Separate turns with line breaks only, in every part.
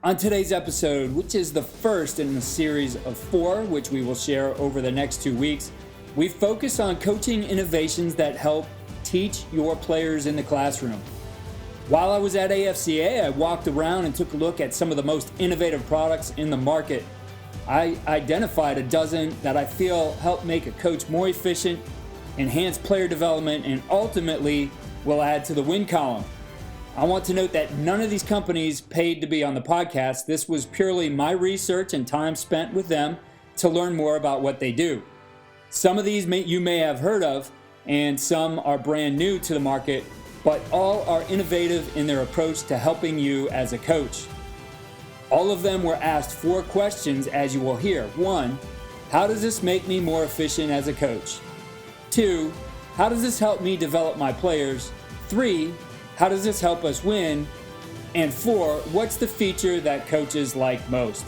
On today's episode, which is the first in a series of 4, which we will share over the next 2 weeks, we focus on coaching innovations that help teach your players in the classroom. While I was at AFCA, I walked around and took a look at some of the most innovative products in the market. I identified a dozen that I feel help make a coach more efficient, enhance player development, and ultimately will add to the win column. I want to note that none of these companies paid to be on the podcast. This was purely my research and time spent with them to learn more about what they do. Some of these you may have heard of, and some are brand new to the market, but all are innovative in their approach to helping you as a coach. All of them were asked 4 questions, as you will hear. 1, how does this make me more efficient as a coach? 2, how does this help me develop my players? 3, how does this help us win? And 4, what's the feature that coaches like most?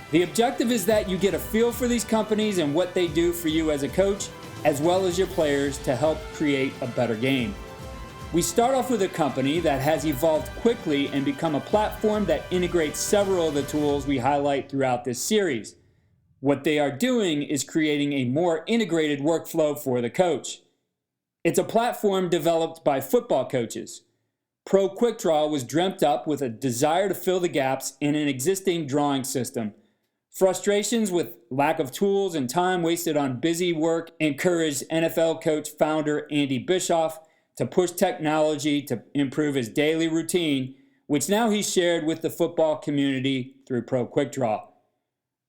The objective is that you get a feel for these companies and what they do for you as a coach, as well as your players, to help create a better game. We start off with a company that has evolved quickly and become a platform that integrates several of the tools we highlight throughout this series. What they are doing is creating a more integrated workflow for the coach. It's a platform developed by football coaches. Pro Quick Draw was dreamt up with a desire to fill the gaps in an existing drawing system. Frustrations with lack of tools and time wasted on busy work encouraged NFL coach founder Andy Bischoff to push technology to improve his daily routine, which now he's shared with the football community through Pro Quick Draw.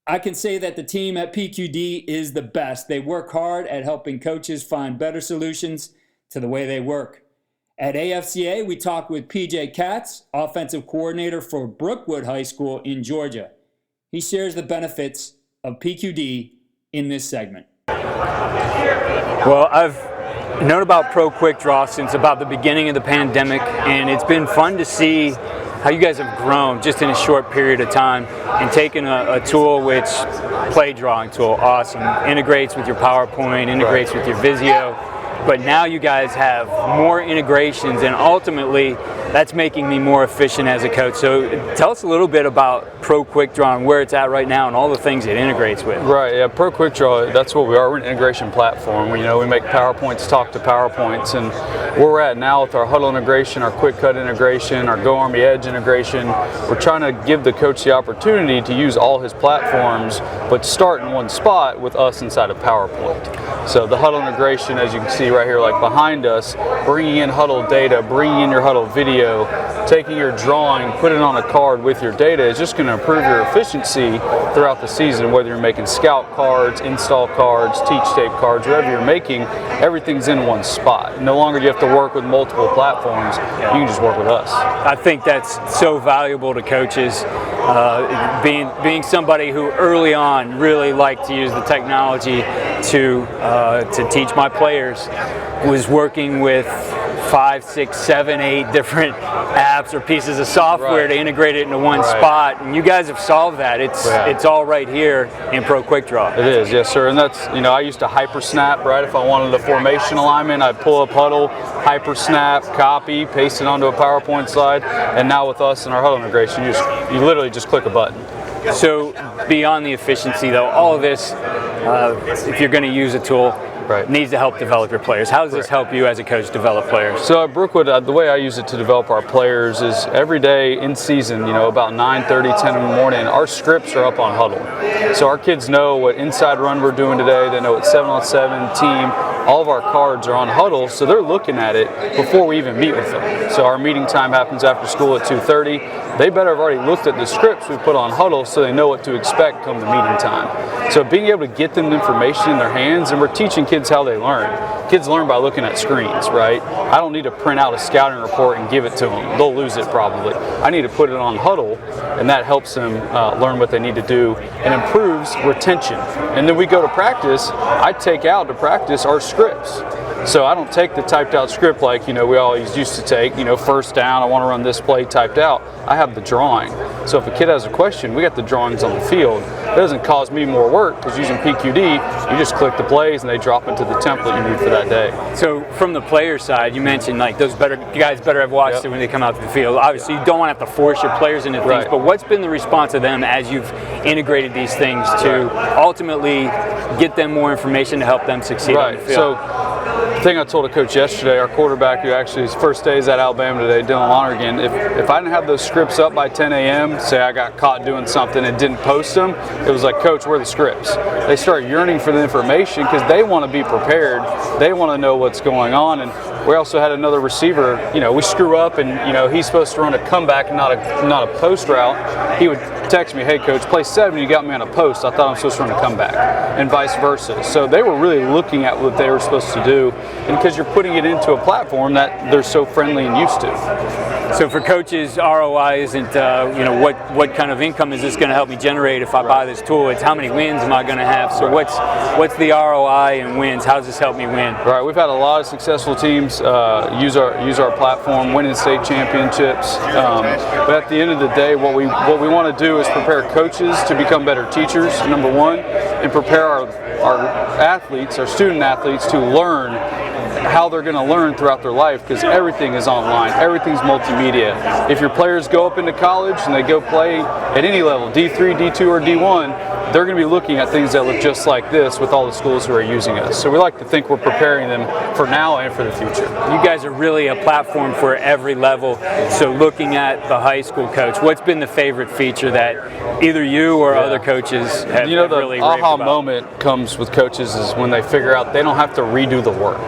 I can say that the team at PQD is the best. They work hard at helping coaches find better solutions to the way they work. At AFCA, we talked with PJ Katz, offensive coordinator for Brookwood High School in Georgia. He shares the benefits of PQD in this segment.
Well, I've known about Pro Quick Draw since about the beginning of the pandemic, and it's been fun to see how you guys have grown just in a short period of time and taken a tool which, play drawing tool, awesome, integrates with your PowerPoint, integrates with your Visio, but now you guys have more integrations, and ultimately that's making me more efficient as a coach. So tell us a little bit about Pro Quick Draw and where it's at right now and all the things it integrates with.
Right, yeah, Pro Quick Draw, that's what we are. We're an integration platform. We make PowerPoints talk to PowerPoints, and where we're at now with our huddle integration, our quick cut integration, our Go Army Edge integration, we're trying to give the coach the opportunity to use all his platforms, but start in one spot with us inside of PowerPoint. So the huddle integration, as you can see right here, like behind us, bringing in huddle data, bringing in your huddle video, taking your drawing, put it on a card with your data is just going to improve your efficiency throughout the season, whether you're making scout cards, install cards, teach tape cards, whatever you're making, everything's in one spot. No longer do you have to work with multiple platforms, you can just work with us.
I think that's so valuable to coaches. Being somebody who early on really liked to use the technology to teach my players, was working with 5, 6, 7, 8 different apps or pieces of software to integrate it into one spot, and you guys have solved that. It's all right here in Pro Quick Draw.
It is, yes sir, and that's, I used to hyper snap, right? If I wanted a formation alignment, I'd pull up huddle, hyper snap, copy, paste it onto a PowerPoint slide, and now with us and our huddle integration, you literally just click a button.
So beyond the efficiency though, all of this, if you're going to use a tool, needs to help develop your players. How does this help you as a coach develop players?
So at Brookwood, the way I use it to develop our players is every day in season, about 9:30, 10 in the morning, our scripts are up on Huddle. So our kids know what inside run we're doing today. They know what 7-on-7 team. All of our cards are on Huddle, so they're looking at it before we even meet with them. So our meeting time happens after school at 2:30. They better have already looked at the scripts we put on Huddle so they know what to expect come the meeting time. So being able to get them information in their hands, and we're teaching kids how they learn. Kids learn by looking at screens, right? I don't need to print out a scouting report and give it to them. They'll lose it probably. I need to put it on Huddle, and that helps them learn what they need to do and improves retention. And then we go to practice, I take out to practice our scripts. So I don't take the typed out script like, we always used to take, first down, I want to run this play typed out. I have the drawing. So if a kid has a question, we got the drawings on the field. It doesn't cause me more work because using PQD, you just click the plays and they drop into the template you need for that day.
So from the player side, you mentioned like those guys better have watched it when they come out to the field. Obviously, you don't want to have to force your players into things, but what's been the response of them as you've integrated these things to ultimately get them more information to help them succeed on the field?
So the thing I told a coach yesterday, our quarterback, who actually his first day is at Alabama today, Dylan Lonergan, if I didn't have those scripts up by 10 a.m., say I got caught doing something and didn't post them, it was like, Coach, where are the scripts? They start yearning for the information because they want to be prepared. They want to know what's going on. And we also had another receiver, we screw up and, he's supposed to run a comeback and not a post route. He would text me, hey, Coach, play 7, you got me on a post. I thought I'm supposed to run a comeback, and vice versa. So they were really looking at what they were supposed to do, and because you're putting it into a platform that they're so friendly and used to.
So for coaches, ROI isn't, what kind of income is this going to help me generate if I buy this tool? It's how many wins am I going to have? So what's the ROI and wins? How does this help me win?
Right, we've had a lot of successful teams use our platform, winning state championships. But at the end of the day, what we want to do is prepare coaches to become better teachers, number one, and prepare our athletes, our student athletes, to learn how they're going to learn throughout their life, because everything is online, everything's multimedia. If your players go up into college and they go play at any level, D3, D2, or D1, they're going to be looking at things that look just like this with all the schools who are using us. So we like to think we're preparing them for now and for the future.
You guys are really a platform for every level. So looking at the high school coach, what's been the favorite feature that either you or other coaches have really raved about?
The aha moment comes with coaches is when they figure out they don't have to redo the work.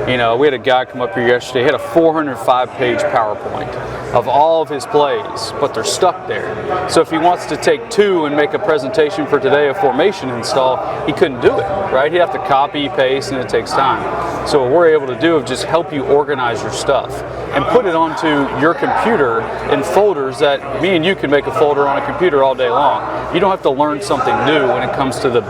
We had a guy come up here yesterday, he had a 405-page PowerPoint of all of his plays, but they're stuck there. So if he wants to take 2 and make a presentation for today, a formation install, he couldn't do it, right? He'd have to copy, paste, and it takes time. So what we're able to do is just help you organize your stuff and put it onto your computer in folders that me and you can make a folder on a computer all day long. You don't have to learn something new when it comes to the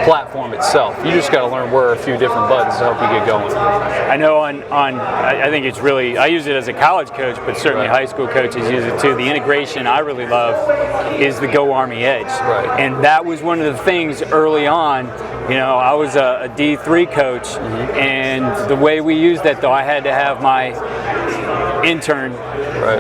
platform itself. You just got to learn where are a few different buttons to help you get going.
I know I think it's really, I use it as a college coach, but certainly high school coaches use it too. The integration I really love is the Go Army Edge.
Right.
And that was one of the things early on. I was a D3 coach, and the way we used that, though, I had to have my intern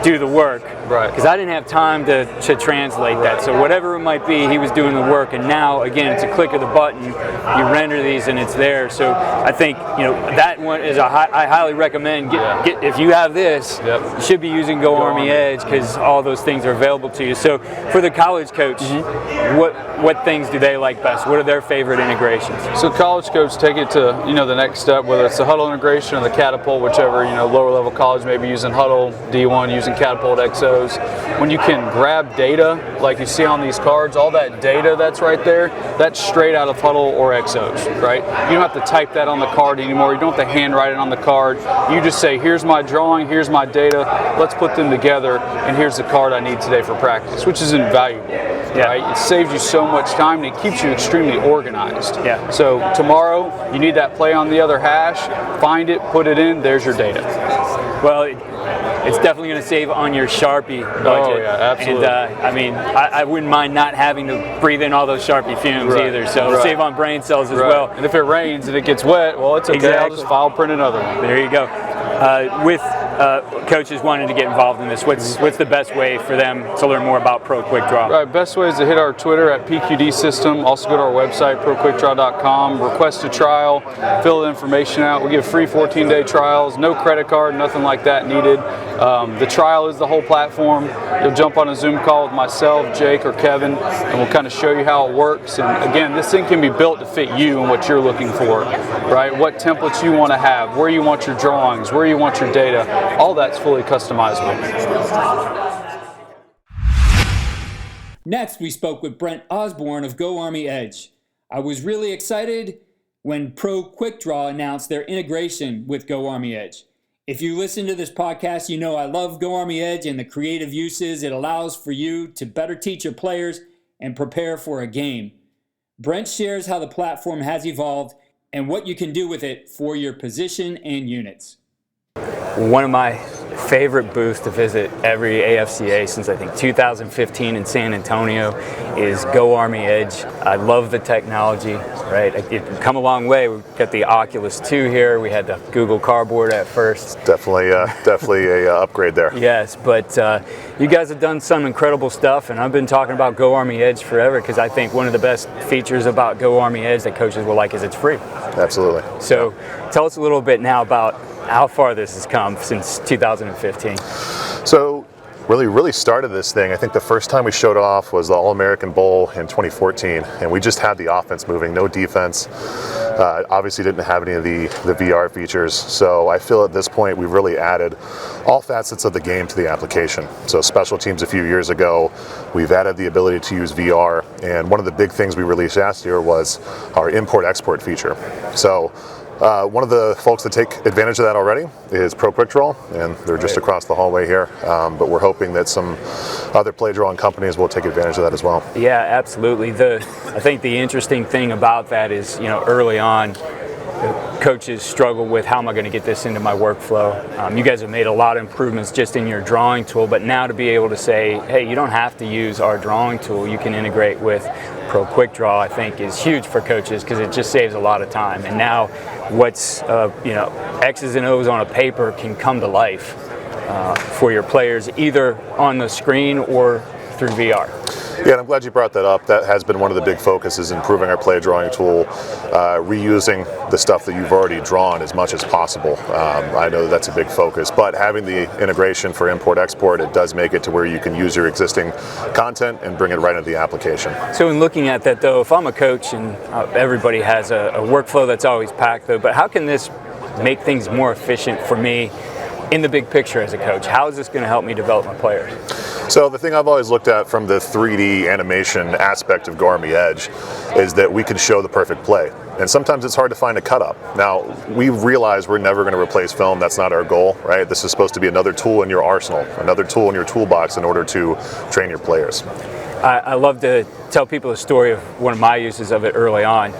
do the work, because I didn't have time to translate that. So whatever it might be, he was doing the work, and now again it's a click of the button, you render these and it's there. So I think that one is I highly recommend get if you have this, you should be using Go Army Edge, because all those things are available to you. So for the college coach, what things do they like best? What are their favorite integrations?
So college coach take it to the next step, whether it's the Huddle integration or the Catapult, whichever lower level college maybe using Huddle, D1 using Catapult XOs. When you can grab data like you see on these cards, all that data that's right there, that's straight out of Huddle or XOs, right? You don't have to type that on the card anymore. You don't have to handwrite it on the card. You just say, here's my drawing, here's my data, let's put them together, and here's the card I need today for practice, which is invaluable. Right? It saves you so much time, and it keeps you extremely organized. So tomorrow, you need that play on the other hash, find it, put it in, there's your data.
Well, it's definitely going to save on your Sharpie budget.
Oh, yeah, absolutely.
And I wouldn't mind not having to breathe in all those Sharpie fumes either, so it'll save on brain cells as well.
And if it rains and it gets wet, well, it's okay. I'll just file print another one.
There you go. With coaches wanting to get involved in this, what's the best way for them to learn more about Pro Quick Draw?
Right, best way is to hit our Twitter at PQD System. Also go to our website, proquickdraw.com, request a trial, fill the information out. We give free 14-day trials, no credit card, nothing like that needed. The trial is the whole platform. You'll jump on a Zoom call with myself, Jake, or Kevin, and we'll kind of show you how it works. And again, this thing can be built to fit you and what you're looking for, right? What templates you want to have, where you want your drawings, where you want your data. All that's fully customizable.
Next, we spoke with Brent Osborne of Go Army Edge. I was really excited when Pro Quick Draw announced their integration with Go Army Edge. If you listen to this podcast, you know I love Go Army Edge and the creative uses it allows for you to better teach your players and prepare for a game. Brent shares how the platform has evolved and what you can do with it for your position and units.
One of my favorite booths to visit every AFCA since I think 2015 in San Antonio is Go Army Edge. I love the technology, right? It's come a long way. We've got the Oculus 2 here. We had the Google Cardboard at first.
Definitely a upgrade there.
Yes, but you guys have done some incredible stuff, and I've been talking about Go Army Edge forever because I think one of the best features about Go Army Edge that coaches will like is it's free.
Absolutely.
So tell us a little bit now about how far this has come since 2015.
So really started this thing. I think the first time we showed off was the All-American Bowl in 2014, and we just had the offense moving, no defense. Obviously didn't have any of the VR features. So I feel at this point we've really added all facets of the game to the application. So special teams a few years ago, we've added the ability to use VR, and one of the big things we released last year was our import-export feature. So one of the folks that take advantage of that already is Pro Quick Draw, and they're just across the hallway here. But we're hoping that some other play drawing companies will take advantage of that as well.
Yeah, absolutely. I think the interesting thing about that is, early on, coaches struggle with how am I going to get this into my workflow. You guys have made a lot of improvements just in your drawing tool, but now to be able to say, hey, you don't have to use our drawing tool, you can integrate with Pro Quick Draw, I think is huge for coaches because it just saves a lot of time. And now what's X's and O's on a paper can come to life for your players either on the screen or through VR.
Yeah, and I'm glad you brought that up. That has been one of the big focuses, improving our play drawing tool, reusing the stuff that you've already drawn as much as possible. I know that's a big focus, but having the integration for import-export, it does make it to where you can use your existing content and bring it right into the application.
So in looking at that though, if I'm a coach and everybody has a workflow that's always packed though, but how can this make things more efficient for me in the big picture as a coach? How is this going to help me develop my players?
So the thing I've always looked at from the 3D animation aspect of Go Army Edge is that we can show the perfect play. And sometimes it's hard to find a cut up. Now, we realize we're never going to replace film. That's not our goal, right? This is supposed to be another tool in your arsenal, another tool in your toolbox in order to train your players.
I love to tell people a story of one of my uses of it early on.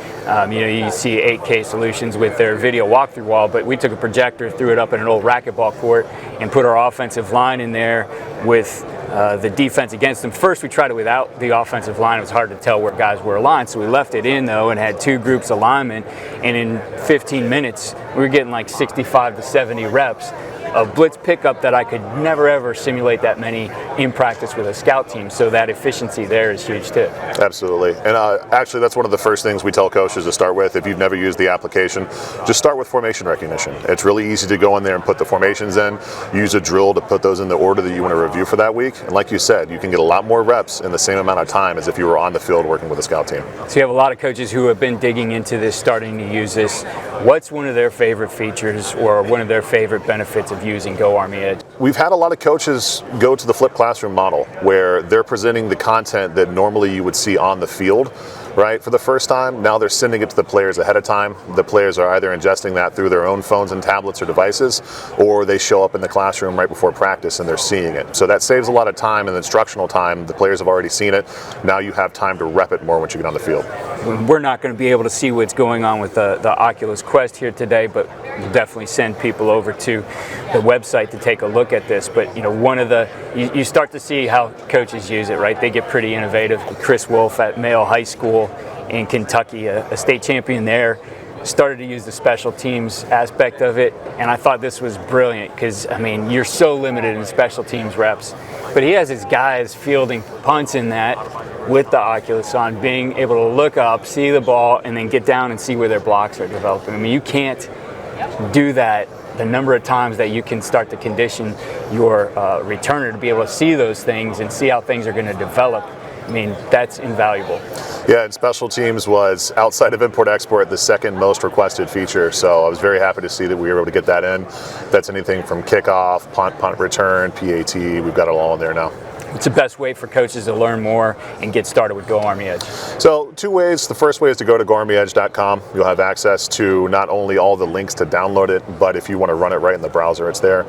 You see 8K solutions with their video walkthrough wall, but we took a projector, threw it up in an old racquetball court, and put our offensive line in there with the defense against them. First, we tried it without the offensive line. It was hard to tell where guys were aligned, so we left it in though and had two groups of linemen, and in 15 minutes, we were getting like 65 to 70 reps of blitz pickup that I could never ever simulate that many in practice with a scout team. So that efficiency there is huge too.
Absolutely. And actually that's one of the first things we tell coaches to start with. If you've never used the application, just start with formation recognition. It's really easy to go in there and put the formations in, use a drill to put those in the order that you want to review for that week. And like you said, you can get a lot more reps in the same amount of time as if you were on the field working with a scout team.
So you have a lot of coaches who have been digging into this, starting to use this. What's one of their favorite features or one of their favorite benefits of using Go Army Edge?
We've had a lot of coaches go to the flipped classroom model where they're presenting the content that normally you would see on the field, right, for the first time. Now they're sending it to the players ahead of time. The players are either ingesting that through their own phones and tablets or devices, or they show up in the classroom right before practice and they're seeing it. So that saves a lot of time and instructional time. The players have already seen it. Now you have time to rep it more once you get on the field.
We're not going to be able to see what's going on with the Oculus Quest here today, but we'll definitely send people over to the website to take a look at this. But you start to see how coaches use it, right? They get pretty innovative. Chris Wolf at Mayo High School in Kentucky, a state champion there, started to use the special teams aspect of it, and I thought this was brilliant because, you're so limited in special teams reps, but he has his guys fielding punts in that with the Oculus on, being able to look up, see the ball, and then get down and see where their blocks are developing. You can't do that the number of times that you can start to condition your returner to be able to see those things and see how things are going to develop. That's invaluable.
Yeah, and special teams was, outside of import-export, the second most requested feature. So I was very happy to see that we were able to get that in. That's anything from kickoff, punt return, PAT. We've got it all in there now.
What's the best way for coaches to learn more and get started with Go Army Edge?
So 2 ways. The first way is to go to goarmyedge.com. You'll have access to not only all the links to download it, but if you want to run it right in the browser, it's there.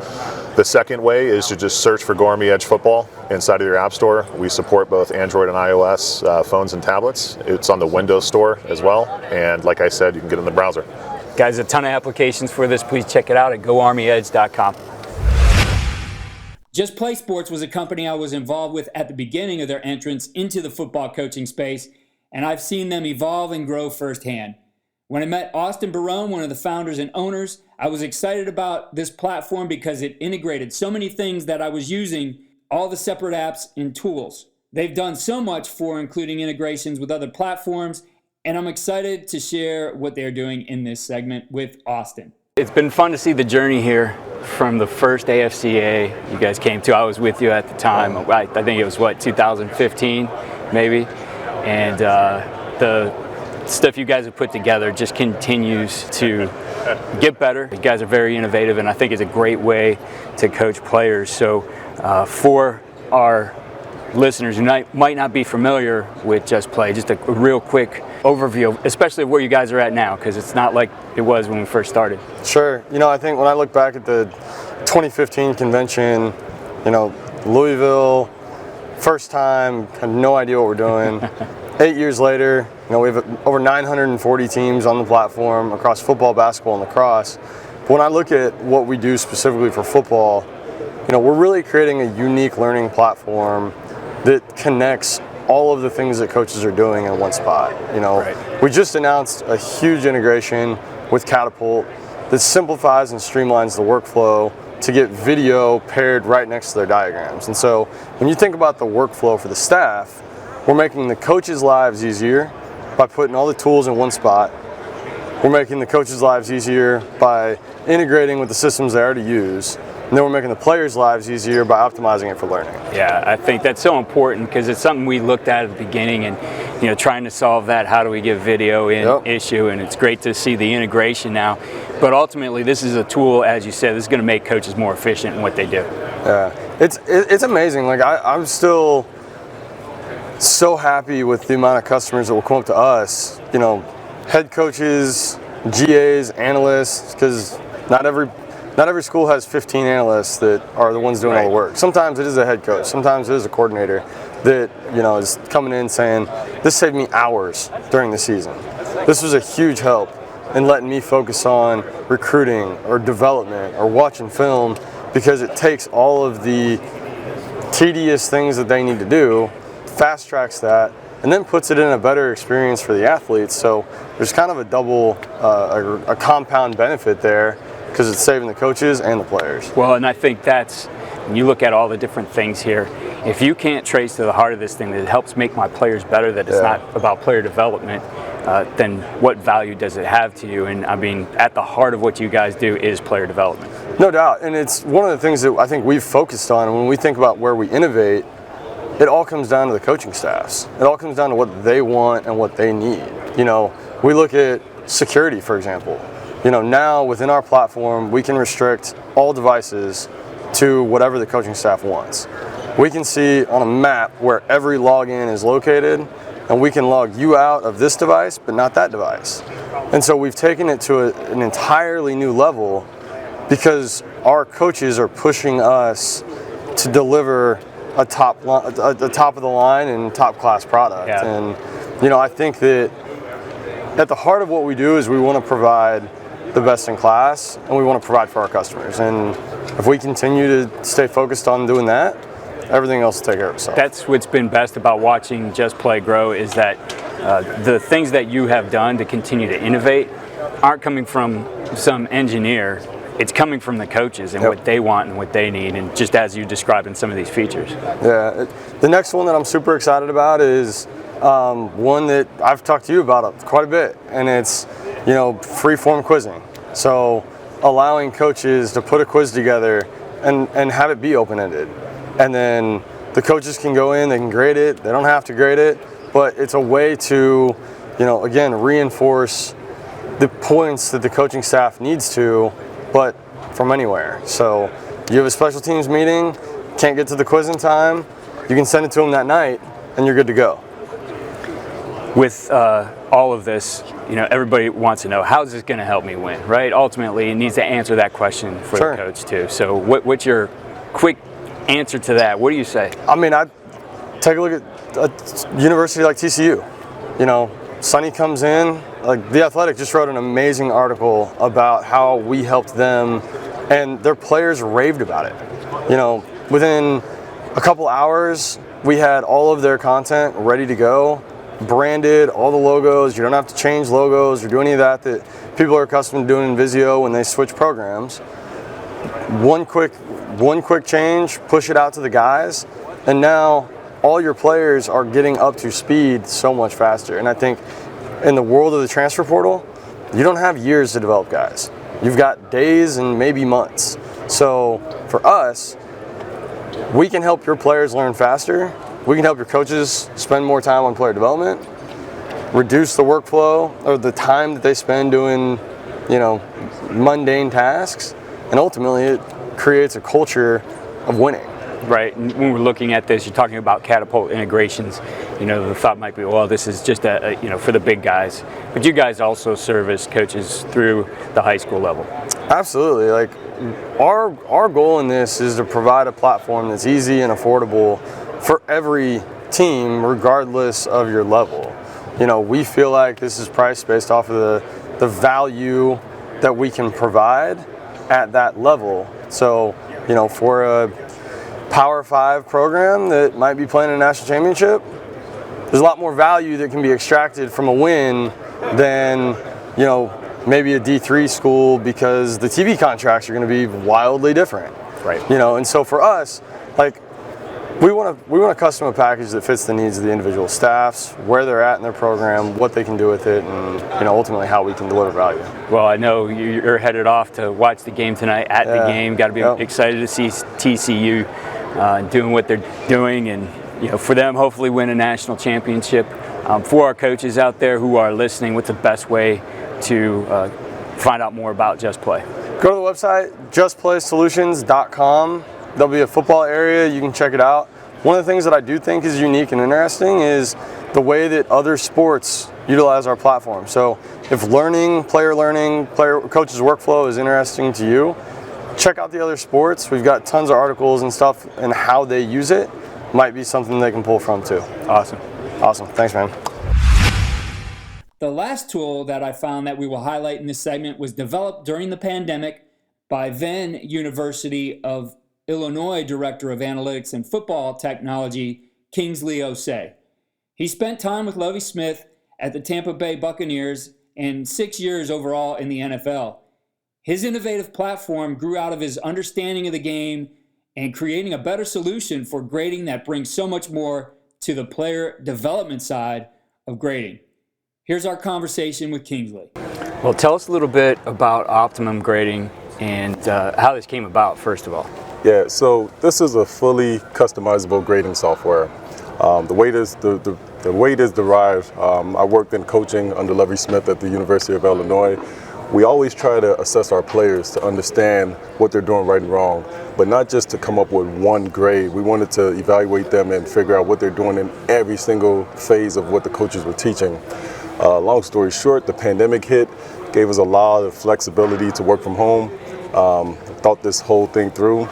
The second way is to just search for Go Army Edge Football inside of your app store. We support both Android and iOS phones and tablets. It's on the Windows Store as well. And like I said, you can get it in the browser.
Guys, a ton of applications for this. Please check it out at goarmyedge.com.
Just Play Sports was a company I was involved with at the beginning of their entrance into the football coaching space, and I've seen them evolve and grow firsthand. When I met Austin Barone, one of the founders and owners, I was excited about this platform because it integrated so many things that I was using, all the separate apps and tools. They've done so much for including integrations with other platforms, and I'm excited to share what they're doing in this segment with Austin.
It's been fun to see the journey here from the first AFCA you guys came to. I was with you at the time. I think it was, 2015 maybe? And the stuff you guys have put together just continues to get better. You guys are very innovative, and I think it's a great way to coach players. So for our listeners who might not be familiar with Just Play, just a real quick overview, especially of where you guys are at now, because it's not like it was when we first started.
Sure. I think when I look back at the 2015 convention, Louisville, first time, had no idea what we're doing. 8 years later, we have over 940 teams on the platform across football, basketball, and lacrosse. But when I look at what we do specifically for football, we're really creating a unique learning platform that connects all of the things that coaches are doing in one spot.
Right.
We just announced a huge integration with Catapult that simplifies and streamlines the workflow to get video paired right next to their diagrams. And so when you think about the workflow for the staff, we're making the coaches' lives easier by putting all the tools in one spot. We're making the coaches' lives easier by integrating with the systems they already use. And then we're making the players' lives easier by optimizing it for learning.
Yeah, I think that's so important because it's something we looked at the beginning and, trying to solve that. How do we get video in issue? And it's great to see the integration now. But ultimately, this is a tool, as you said, this is going to make coaches more efficient in what they do.
Yeah, it's amazing. I'm still so happy with the amount of customers that will come up to us, head coaches, GAs, analysts, because not every school has 15 analysts that are the ones doing all the work. Sometimes it is a head coach, sometimes it is a coordinator that is coming in saying, this saved me hours during the season. This was a huge help in letting me focus on recruiting or development or watching film, because it takes all of the tedious things that they need to do, fast tracks that, and then puts it in a better experience for the athletes. So there's kind of a double, a compound benefit there, because it's saving the coaches and the players.
Well, and I think that's, when you look at all the different things here, if you can't trace to the heart of this thing that it helps make my players better, that it's not about player development, then what value does it have to you? And I mean, at the heart of what you guys do is player development.
No doubt, and it's one of the things that I think we've focused on. And when we think about where we innovate, it all comes down to the coaching staffs. It all comes down to what they want and what they need. We look at security, for example. Now within our platform, we can restrict all devices to whatever the coaching staff wants. We can see on a map where every login is located, and we can log you out of this device, but not that device. And so we've taken it to an entirely new level, because our coaches are pushing us to deliver a top of the line and top class product.
Yeah.
And I think that at the heart of what we do is we want to provide the best in class, and we want to provide for our customers. And if we continue to stay focused on doing that, everything else will take care of itself.
That's what's been best about watching Just Play grow, is that the things that you have done to continue to innovate aren't coming from some engineer. It's coming from the coaches and what they want and what they need, and just as you described in some of these features.
Yeah, the next one that I'm super excited about is one that I've talked to you about quite a bit, and it's free form quizzing. So allowing coaches to put a quiz together and have it be open-ended, and then the coaches can go in, they can grade it, they don't have to grade it, but it's a way to again reinforce the points that the coaching staff needs to, but from anywhere. So you have a special teams meeting, can't get to the quiz in time, You can send it to them that night, and you're good to go.
With all of this, everybody wants to know, how is this going to help me win, right? Ultimately, it needs to answer that question for
Sure.
the coach too. So what's your quick answer to that? What do you say?
I mean, I take a look at a university like TCU. Sonny comes in, like The Athletic just wrote an amazing article about how we helped them, and their players raved about it. Within a couple hours, we had all of their content ready to go, branded, all the logos. You don't have to change logos or do any of that people are accustomed to doing in Visio when they switch programs. One quick change, push it out to the guys, and now all your players are getting up to speed so much faster. And I think in the world of the transfer portal, you don't have years to develop guys. You've got days and maybe months. So for us, we can help your players learn faster. We can help your coaches spend more time on player development, reduce the workflow or the time that they spend doing, mundane tasks, and ultimately it creates a culture of winning.
Right, and when we're looking at this, you're talking about catapult integrations. The thought might be, well, this is just for the big guys. But you guys also serve as coaches through the high school level.
Absolutely. Like our goal in this is to provide a platform that's easy and affordable for every team, regardless of your level. We feel like this is priced based off of the value that we can provide at that level. So, for a Power 5 program that might be playing a national championship, there's a lot more value that can be extracted from a win than, maybe a D3 school, because the TV contracts are going to be wildly different.
Right.
And so for us, we want to custom a package that fits the needs of the individual staffs, where they're at in their program, what they can do with it, and ultimately how we can deliver value.
Well, I know you're headed off to watch the game tonight. At the game, got to be excited to see TCU doing what they're doing, and for them, hopefully win a national championship. For our coaches out there who are listening, what's the best way to find out more about Just Play?
Go to the website, justplaysolutions.com. There'll be a football area, you can check it out. One of the things that I do think is unique and interesting is the way that other sports utilize our platform. So if player coach's workflow is interesting to you, check out the other sports. We've got tons of articles and stuff, and how they use it might be something they can pull from too.
Awesome.
Thanks, man.
The last tool that I found that we will highlight in this segment was developed during the pandemic by then University of Illinois Director of Analytics and Football Technology, Kingsley Osei. He spent time with Lovie Smith at the Tampa Bay Buccaneers and 6 years overall in the NFL. His innovative platform grew out of his understanding of the game and creating a better solution for grading that brings so much more to the player development side of grading. Here's our conversation with Kingsley.
Well, tell us a little bit about Optimum Grading and how this came about, first of all.
Yeah, so this is a fully customizable grading software. The way it is derived, I worked in coaching under Lovie Smith at the University of Illinois. We always try to assess our players to understand what they're doing right and wrong, but not just to come up with one grade. We wanted to evaluate them and figure out what they're doing in every single phase of what the coaches were teaching. Long story short, the pandemic hit, gave us a lot of flexibility to work from home. Thought this whole thing through,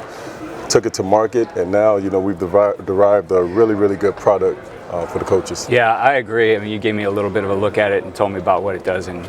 took it to market, and now we've derived a really, really good product for the coaches.
Yeah, I agree. I mean, you gave me a little bit of a look at it and told me about what it does, and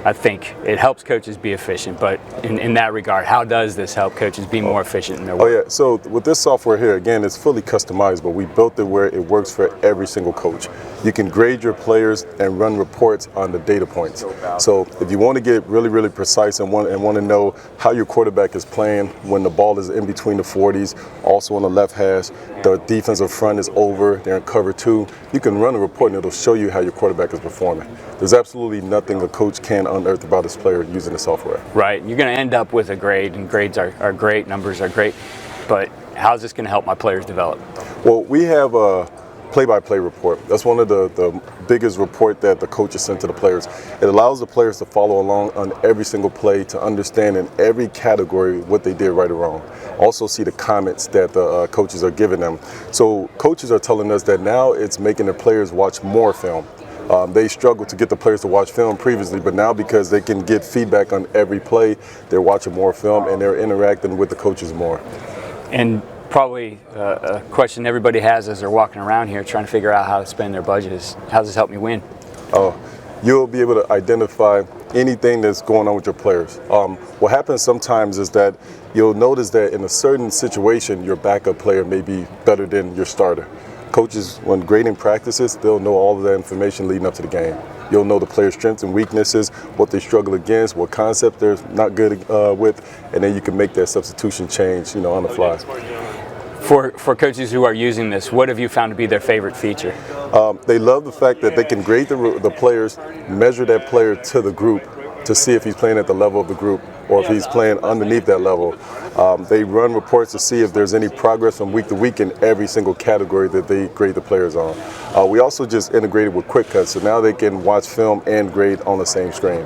I think it helps coaches be efficient. But in that regard, how does this help coaches be more efficient in their work?
Oh yeah, so with this software here, again, it's fully customizable. We built it where it works for every single coach. You can grade your players and run reports on the data points. So if you want to get really, really precise and want to know how your quarterback is playing when the ball is in between the 40s, also on the left hash, the defensive front is over, they're in cover 2, you can run a report and it'll show you how your quarterback is performing. There's absolutely nothing a coach can unearth about his player using the software.
Right, you're going to end up with a grade, and grades are great, numbers are great, but how's this going to help my players develop?
Well, we have play-by-play report. That's one of the biggest report that the coaches send to the players. It allows the players to follow along on every single play, to understand in every category what they did right or wrong. Also see the comments that the coaches are giving them. So coaches are telling us that now it's making the players watch more film. They struggled to get the players to watch film previously, but now because they can get feedback on every play, they're watching more film and they're interacting with the coaches more.
And probably a question everybody has as they're walking around here trying to figure out how to spend their budget is, how does this help me win?
You'll be able to identify anything that's going on with your players. What happens sometimes is that you'll notice that in a certain situation, your backup player may be better than your starter. Coaches, when grading practices, they'll know all of that information leading up to the game. You'll know the player's strengths and weaknesses, what they struggle against, what concept they're not good with, and then you can make that substitution change, on the fly.
For coaches who are using this, what have you found to be their favorite feature?
They love the fact that they can grade the players, measure that player to the group to see if he's playing at the level of the group or if he's playing underneath that level. They run reports to see if there's any progress from week to week in every single category that they grade the players on. We also just integrated with Quick Cuts, so now they can watch film and grade on the same screen.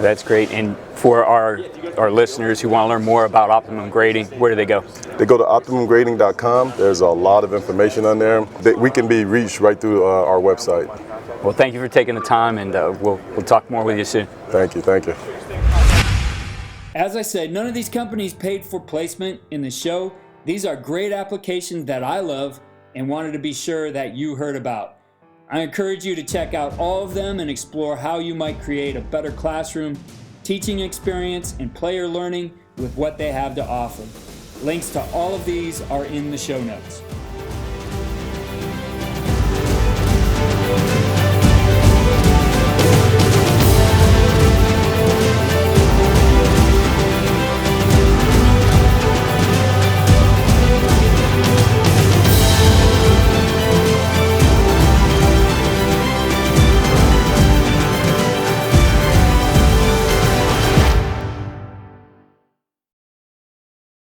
That's great. And for our listeners who want to learn more about optimum grading, where do they go?
They go to optimumgrading.com. There's a lot of information on there. We can be reached right through our website.
Well, thank you for taking the time, and we'll talk more with you soon.
Thank you.
As I said, none of these companies paid for placement in the show. These are great applications that I love and wanted to be sure that you heard about. I encourage you to check out all of them and explore how you might create a better classroom, teaching experience, and player learning with what they have to offer. Links to all of these are in the show notes.